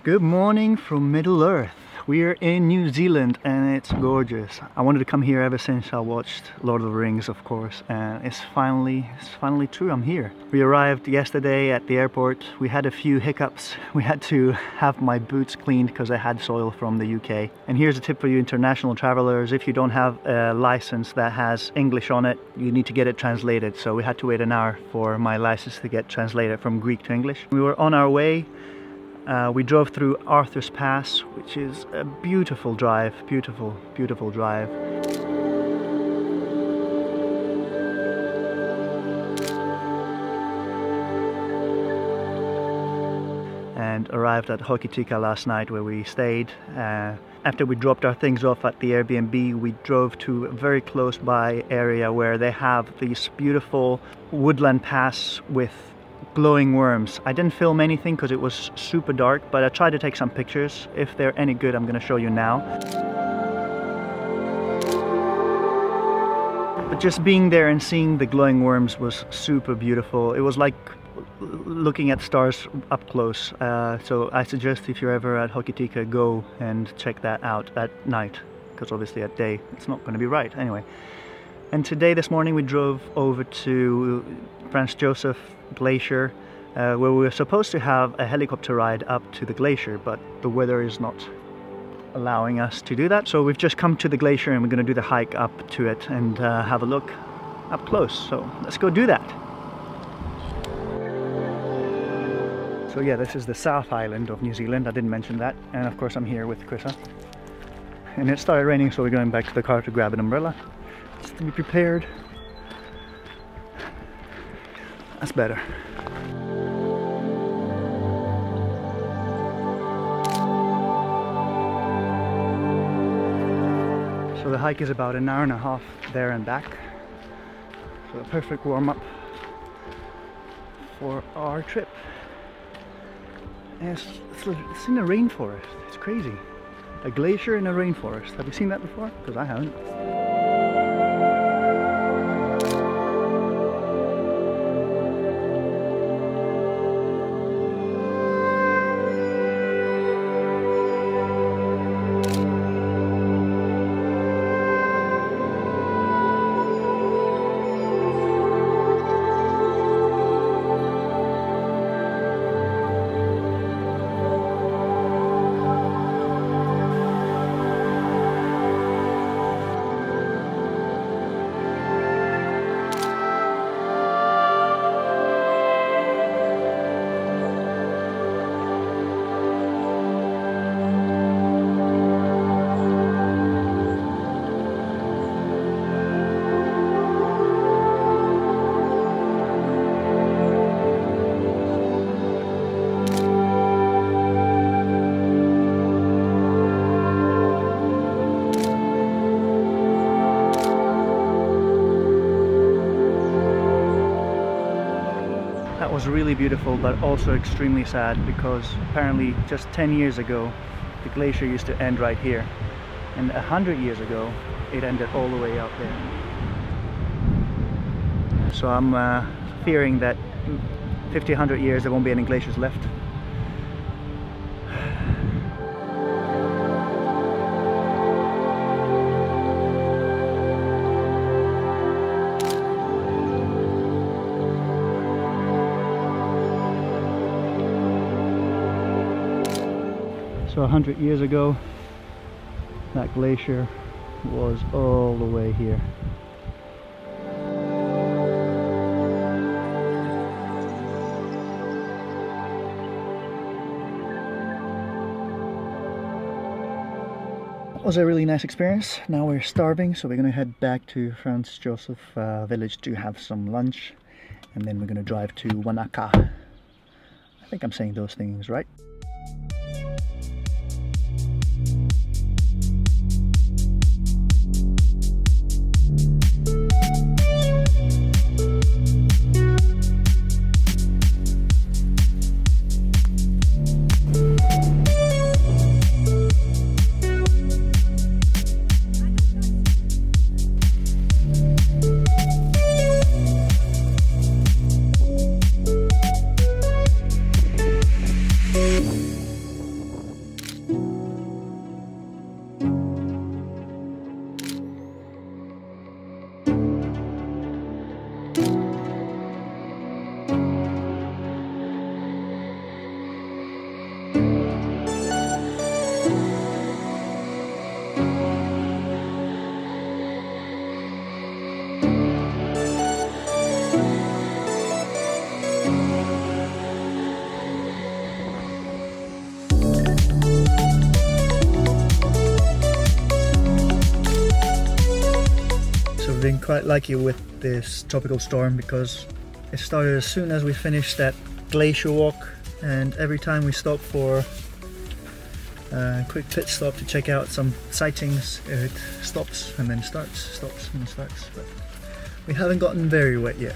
Good morning from Middle Earth. We're in New Zealand and it's gorgeous. I wanted to come here ever since I watched Lord of the Rings, of course, and it's finally true. I'm here. We arrived yesterday at the airport. We had a few hiccups. We had to have my boots cleaned because I had soil from the UK. And here's a tip for you international travelers: if you don't have a license that has English on it, you need to get it translated. So we had to wait an hour for my license to get translated from Greek to English. We were on our way. We drove through Arthur's Pass, which is a beautiful drive, beautiful drive. And arrived at Hokitika last night, where we stayed. After we dropped our things off at the Airbnb, we drove to a very close by area where they have these beautiful woodland paths with glowing worms. I didn't film anything because it was super dark, but I tried to take some pictures. If they're any good, I'm going to show you now. But just being there and seeing the glowing worms was super beautiful. It was like looking at stars up close. So I suggest if you're ever at Hokitika, go and check that out at night, because obviously at day it's not going to be right. Anyway. And today, this morning, we drove over to Franz Josef Glacier, where we were supposed to have a helicopter ride up to the glacier, but the weather is not allowing us to do that. So we've just come to the glacier and we're going to do the hike up to it and have a look up close. So let's go do that. So yeah, this is the South Island of New Zealand. I didn't mention that. And of course I'm here with Chrissa. And it started raining, so we're going back to the car to grab an umbrella. Just to be prepared. That's better. So the hike is about an hour and a half there and back. So a perfect warm-up for our trip. And it's in a rainforest. It's crazy. A glacier in a rainforest. Have you seen that before? Because I haven't. That was really beautiful, but also extremely sad, because apparently just 10 years ago the glacier used to end right here, and 100 years ago it ended all the way out there. So I'm fearing that 50-100 years there won't be any glaciers left. So 100 years ago, that glacier was all the way here. That was a really nice experience. Now we're starving, so we're going to head back to Franz Josef village to have some lunch, and then we're going to drive to Wanaka. I think I'm saying those things right. quite lucky with this tropical storm because it started as soon as we finished that glacier walk, and every time we stopped for a quick pit stop to check out some sightings, it stops and then starts, stops and starts. But we haven't gotten very wet yet.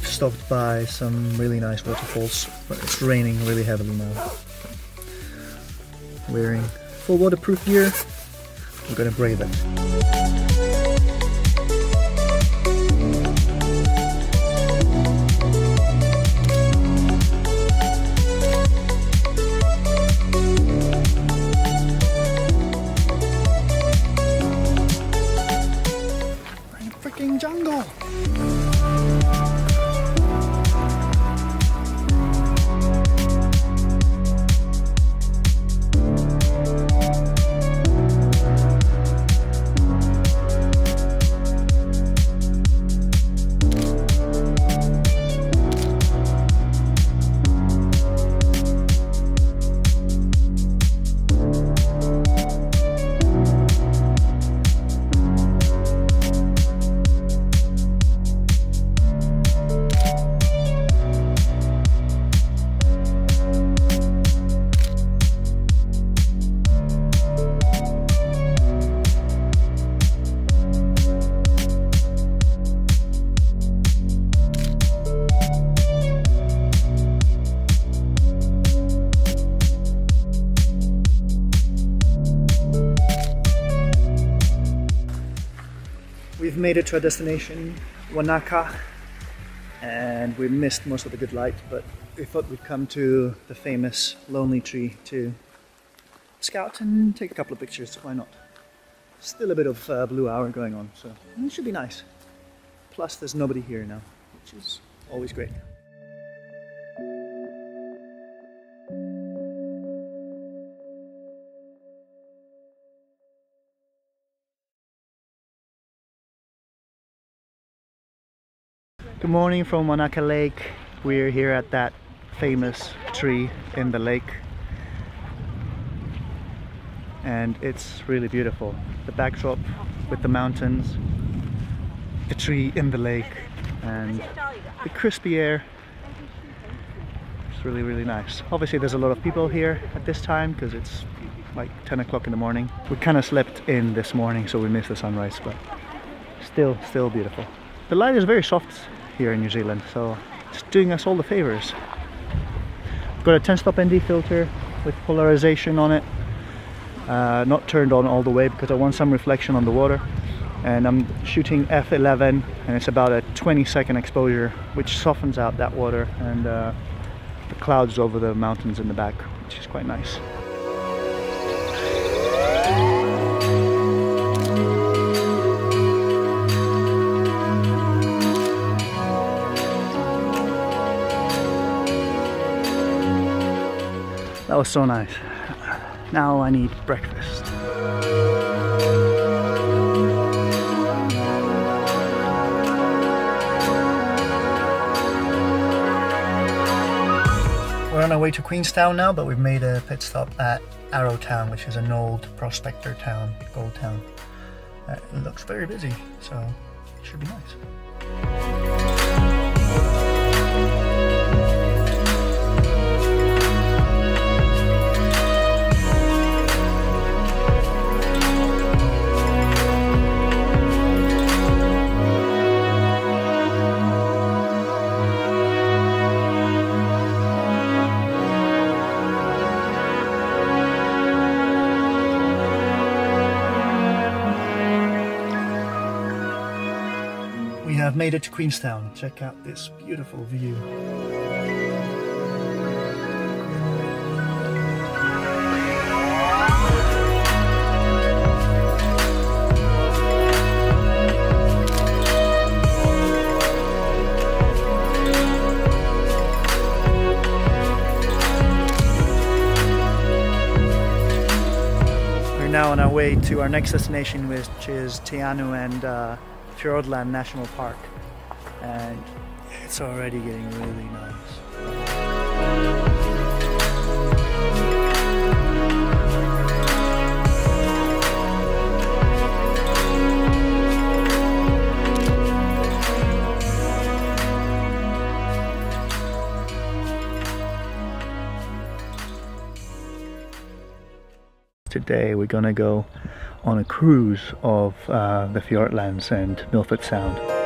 Stopped by some really nice waterfalls, but it's raining really heavily now. Wearing full waterproof gear, we're gonna brave it. We're in a freaking jungle! We've made it to our destination, Wanaka, and we missed most of the good light, but we thought we'd come to the famous lonely tree to scout and take a couple of pictures. Why not? Still a bit of blue hour going on, so it should be nice. Plus there's nobody here now, which is always great. Good morning from Wanaka Lake. We're here at that famous tree in the lake, and it's really beautiful. The backdrop with the mountains, the tree in the lake, and the crispy air. It's really, really nice. Obviously there's a lot of people here at this time because it's like 10 o'clock in the morning. We kind of slept in this morning, so we missed the sunrise, but still beautiful. The light is very soft here in New Zealand, so it's doing us all the favors. Got a 10-stop ND filter with polarization on it, not turned on all the way because I want some reflection on the water, and I'm shooting f11, and it's about a 20-second exposure, which softens out that water and the clouds over the mountains in the back, which is quite nice. That was so nice. Now I need breakfast. We're on our way to Queenstown now, but we've made a pit stop at Arrowtown, which is an old prospector town, gold town. It looks very busy, so it should be nice. I've made it to Queenstown. Check out this beautiful view. We're now on our way to our next destination, which is Te Anau and Fiordland National Park, and it's already getting really nice. today we're gonna go on a cruise of the Fjordlands and Milford Sound.